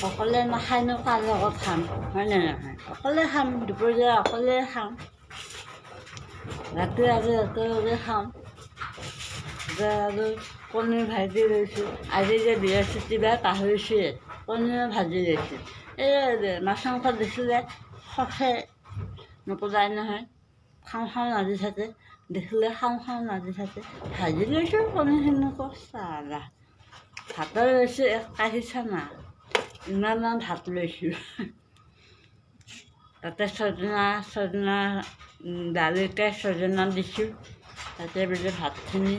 অকলে নাখায়নো কাৰ লগত খাম হয়নে নহয়? অকলে খাম, দুপৰীয়া অকলে খাম, ৰাতি ৰাতিলৈকে খাম। এতিয়া আৰু কণী ভাজি লৈছোঁ। আজি যে বৃহস্পতিবাৰ পাহৰিছোঁৱে, কণীও ভাজি লৈছোঁ। এই মাছ মাংস দেখিলে সখে নপলায় নহয়, খাওঁ খাওঁ লাগি থাকে, দেখিলে খাওঁ খাওঁ লাগি থাকে। ভাজি লৈছোঁ কণীখিনিকো চালা। ভাতৰ লৈছোঁ এক কাঁহী চানা, ইমানমান ভাত লৈছোঁ। তাতে ছজনা দালিতে ছজনা দিছোঁ। তাতে বোলে ভাতখিনি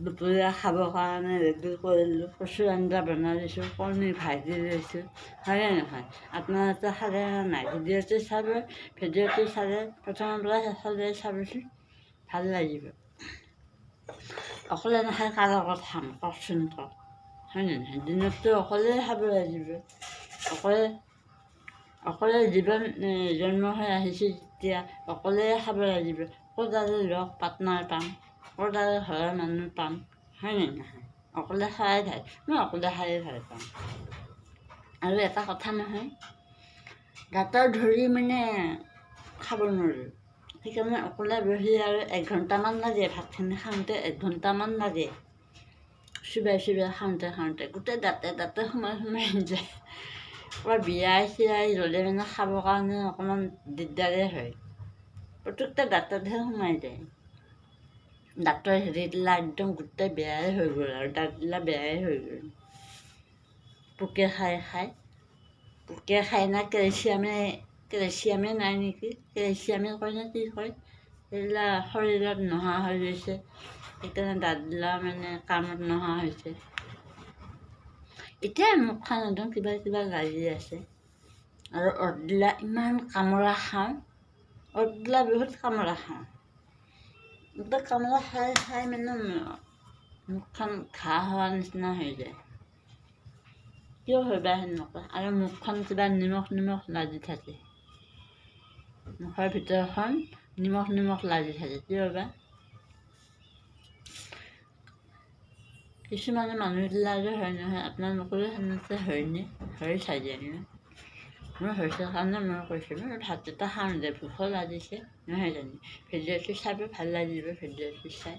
দুপৰীয়া খাবৰ কাৰণে ৰেডি কৰিলোঁ। কচুৰ আঞ্জা বনাই দিছোঁ, কণী ভাজি লৈছোঁ, হয়নে নহয়? আপোনালোকে খালে নাই? ভিডিঅ'টো চাব, ভিডিঅ'টো চালে প্ৰথমৰ পৰা শেষলৈ চাবচোন, ভাল লাগিব। অকলে নাখায় কাৰ লগত খাম কওকচোন কওক, হয়নে নহয়? দিনততো অকলেই খাব লাগিব। অকলে জীৱন জন্ম হৈ আহিছোঁ যেতিয়া অকলেই খাব লাগিব। ক'ত আৰু লগ পাৰ্টনাৰ পাম, ক'ত আৰু ঘৰৰ মানুহ পাম, হয়নে নহয়? অকলে খাই ভাল, মই অকলে খাই ভাল পাওঁ। আৰু এটা কথা নহয়, দাঁতৰ ধৰি মানে খাব নোৱাৰোঁ। সেইকাৰণে অকলে বহি আৰু 1 ঘণ্টামান লাগে, ভাতখিনি খাওঁতে 1 ঘণ্টামান লাগে। চোবাই চোবাই খাওঁতে গোটেই দাঁতে সোমাই যায়। ক'ৰবাত বিয়াই চিয়াই গ'লে মানে খাবৰ কাৰণে অকণমান দিগদাৰেই হয়। প্ৰত্যেকটা দাঁততহে সোমাই যায়। দাঁতৰ হেৰিবিলাক একদম গোটেই বেয়াই হৈ গ'ল আৰু দাঁতবিলাক বেয়াই হৈ গ'ল। পোকে খাই না কেলছিয়ামে নাই নেকি, কেলছিয়ামে কয় নে কি কয়, সেইবিলাক শৰীৰত নোহোৱা হৈ গৈছে। সেইকাৰণে দাঁতবিলাক মানে কামত নোহোৱা হৈছে। এতিয়া মুখখন একদম কিবা লাগি আছে। আৰু অতবিলাক ইমান কামোৰা খাওঁ, অতবিলাক বহুত কামোৰা খাওঁ। একদম কামোৰা খাই মানে মুখখন ঘাঁ হোৱাৰ নিচিনা হৈ যায়। কিয় হয় বা সেনেকুৱা? আৰু মুখখন কিবা নিমখ লাগি থাকে, মুখৰ ভিতৰখন নিমখ লাগি থাকে, কিয় বা? কিছুমানে মানুহবিলাকে হয় নহয়, আপোনালোকৰো সেনেকৈ হয়নে? হয় চাগে ন? মোৰ হৈছে কাৰণে মই কৈছোঁ, মই ভাতকেইটা খাওঁ দে, ভোকো লাগিছে নহয় জানো? ভিডিঅ'টো চাব, ভাল লাগিব ভিডিঅ'টো চাই।